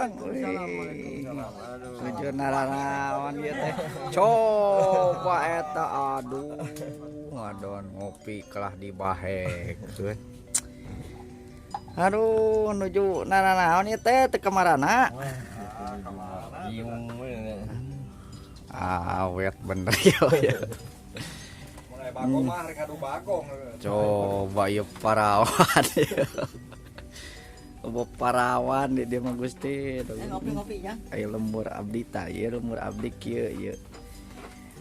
Kang. Nuju naranaon ieu teh. Coba eta aduh. Ngadon ngopi kelah dibahegkeun. Aduh nuju naranaon ieu teh teu kemarana. Bingung we. Awet bener ya. Mulai bagong mah rek adu bagong. Coba ieu parawan. Bob parawan di dia mah Gusti. Ngopi-ngopi ya. Ayo lembur abdi tah, ieu lembur abdi kieu ieu.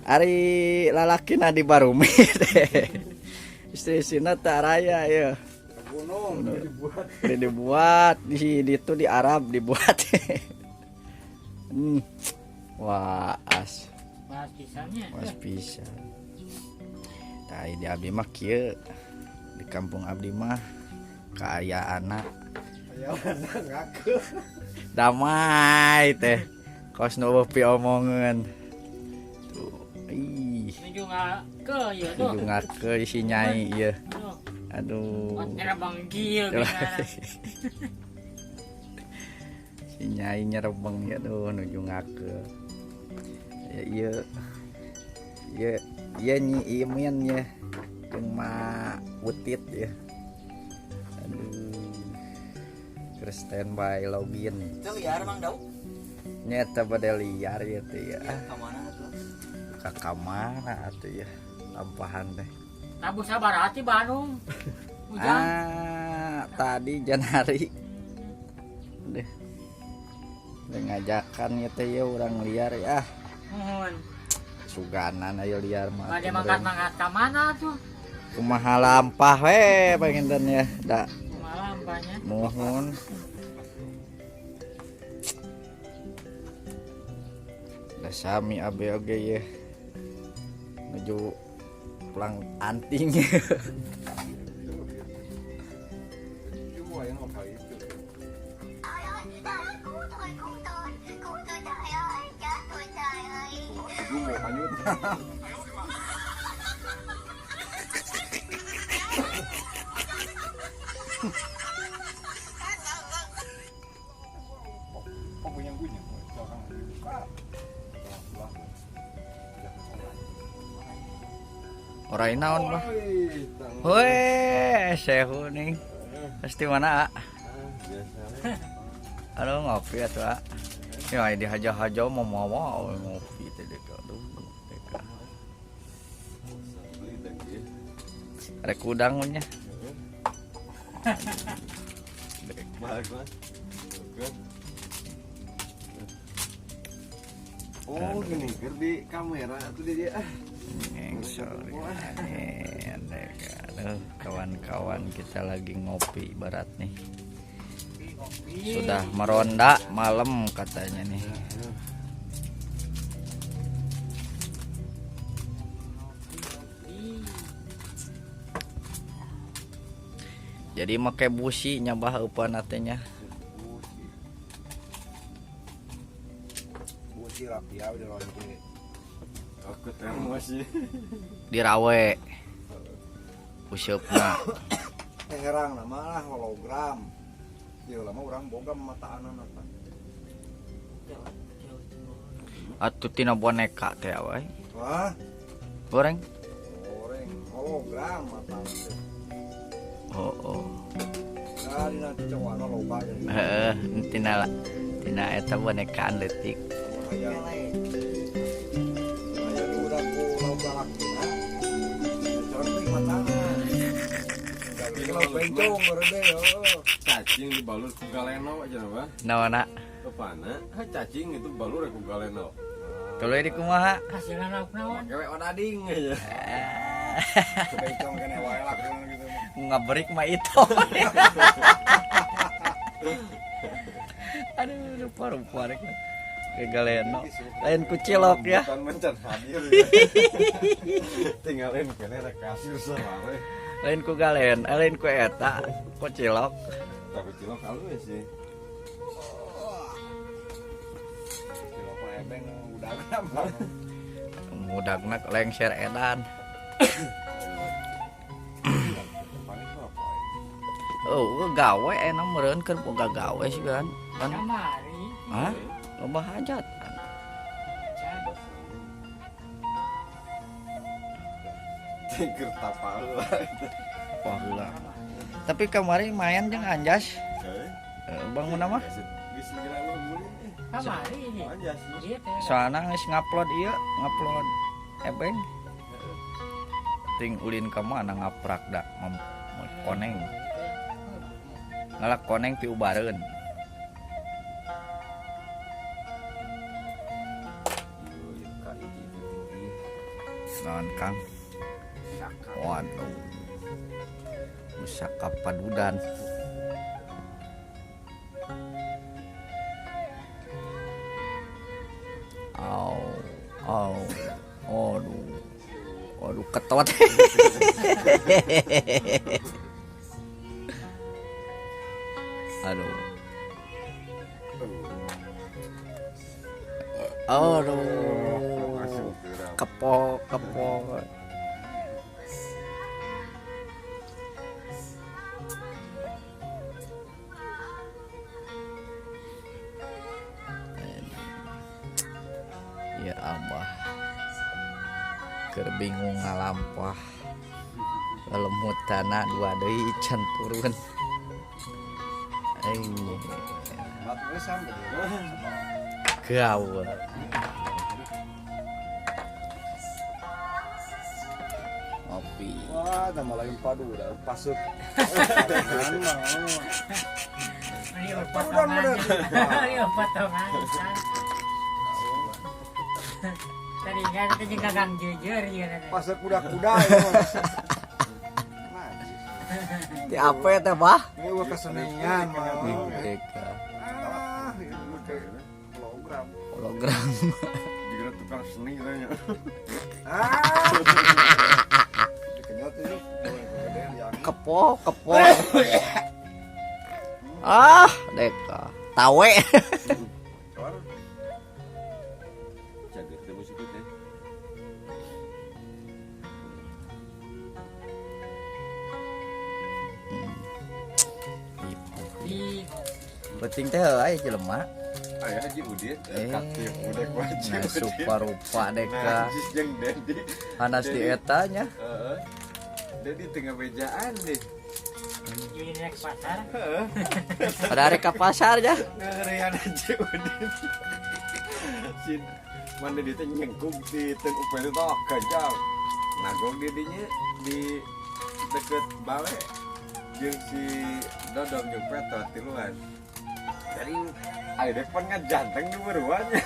Ari lalakina di Barumi teh. Istri-istrina teh araya ieu. Gunung dibuat. Dibuat di ditu di Arab dibuat. Wah, as. Mas pisannya. Mas pisan. Tah di abdi mah kieu. Di kampung abdi mah kaayaana Ya ngaku. damai teh. Kos nu beupi omongeun. Tuh, ih, Nuju ke ieu tuh. nuju ngake si Nyai ieu. Aduh. Era banggil Si Nyai nyerebeng ya tuh nuju ngake. Ya ieu. Ieu nyi ieu mieun ya. Jeung Ma Utit ya. Aduh. Standby login. Itu liar Mang Daud. Nyata bade liar ya teh ya. Ka mana tuh? Ka mana atuh ya. Lampahan teh. Tabu sabar hati Bandung. Ujang. Tadi Janari. Deh. Ngajakan ya teh ya urang liar ya. Nuhun. Suganan aya liar mah. Bade mangkat-mangkat ka mana tuh? Kumaha lampah we panginten ya. Da Malam banyak. mohon. Da sami abe oge ya. Menuju pulang anting. Cuma yang mau kali itu. Ibu mau hanyut. Kok gunyang-gunyang? Orai naon bah? Weh, sehu nih. Pasti mana? Halo ngopi atuh, ah. Ya di haja-haja mau ngopi teh dek. Aduh, dek. Rek udang nya. Bagus. Oh gini, di kamera tuh dia. Sorry. Aduh, kawan-kawan kita lagi ngopi barat nih. Sudah meronda malam katanya nih. Jadi make busi nyabah eupan atenya. Busi rapi ya udah lonce. Aku emosi. Dirawe. Useupna. Herang nama lah hologram. Dia lama orang boga mata anak apa. Atuh tina boneka teh we. Wah, Goreng. goreng hologram mata. Oh. Nah, di nanti cawana loba jadi. Heeh, tina eta bonekaan leutik. Aya udah ku loba lakinya. Jangan pergi matana. Kalau bencong rede yo. Cacing dibalur ku galeno aja na bah. Naona? Kepana? Cacing itu balur ku galeno. Tuluy di kumaha? Hasilna lauk naon? Kewe odading aja. Bencong kene wae lah gitu. Ngabrik mah itu. Aduh, rupa-rupa rek. Ke galeno. Lain ku cilok ya. Bukan mencan hadir. Tinggalin kene rek kasir sare. Lain ku galen, lain ku eta, ku cilok. Tapi cilok halus sih. Cilok mah ebeng udahna mah. Mudagna lengser edan. Paling apa? Oh, gawe enak meureun keur boga gawe sih kan. Kan Kamari. Hah? Loba hajat. Tiger tapal lah itu. Wah heula. Tapi kemarin main jeung Anjas. Bangun nama? Bisa kira lu mulai. Kamari ini. Aja sih. Gitu. Soalnya geus ngupload ieu, ngupload ebeng. Ting ulin ka mana ngaprak da koneng. Ngalak koneng ti ubareun. Naon Kang? Waduh. Pusaka padudan. Aduh. Waduh ketot. Aduh. Aduh. Kepok. Ya Abah. Keur bingung ngalampah. Lelemutana dua deui can turun. Mat we sampe. Gawe. Ngopi. Wah, da malain padu udah pasuk. Ini potongan. Ini potongan. Tadi kan kita juga gang jujur juga. Pasuk kuda-kuda ya. Di apa teh, Bah? Ini gua kesenian mah. Deka. Ini kayak Hologram. Dikira tukang seni katanya. Dikenyot itu. Kepok. Deka. Tawe. Jaga teu musik teh. Di Penting teh aya jelema. Aya Haji Udin, kaktif budek wajib. Nah, supa-rupa Deka. Najis jeung Dedi. Panas di etanya. Heeh. Dedi tengah bejaan deh. Jadi naik pasar. Pada hari ke pasar ya. Ngerian Haji Udin. Sin mana dia teh nyengkung di teng upel itu gajal. Nagong didinya di deket balai. Jeung si Dodong jeung Petot tiluan. Jadi ayo depan ngajanteng di beruannya.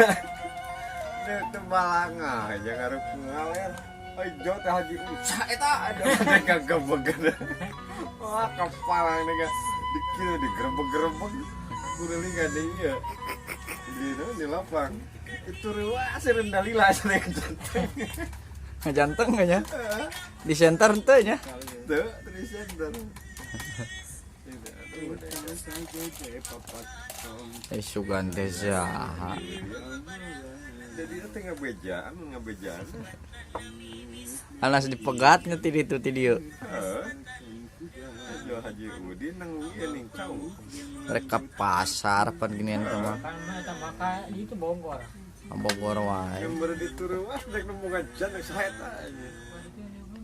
Dek tembalanga aja ngarep ngaler. Oi jo teh Haji Usa eta ada gagah-gagah. Wah kepala ini dikira digerebek-gerebek. Kuring ada iya. Di lapang. Itu ruas serendalila cenah janteng. Ngajanteng nya. Di center teh nya. Tuh, di center. Sugan teh saha. Jadi itu tengah bejaan, ngabejaan. Anas dipegat ngerti di dieu. Heeh. Jo Haji Udin nang ieu ningkau. Mereka pasar pan ginian teh mah. Karena itu maka itu Bogor. Bogor wae. Yang baru dituruas dek nemu gajan dek saeta aja.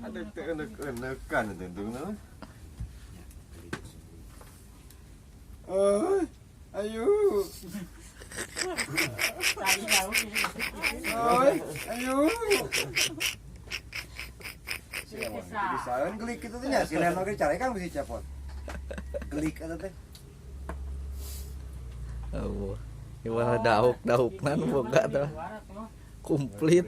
Ada teu enek-enekan tentungna. Ayo. Tadi tahu Ayo. Bisa kan gelik itu teh nya si Leno ge cari kan bisa cepot. Gelik eta teh. Oh. Iwah dauk-dauknan boga teh. Komplit.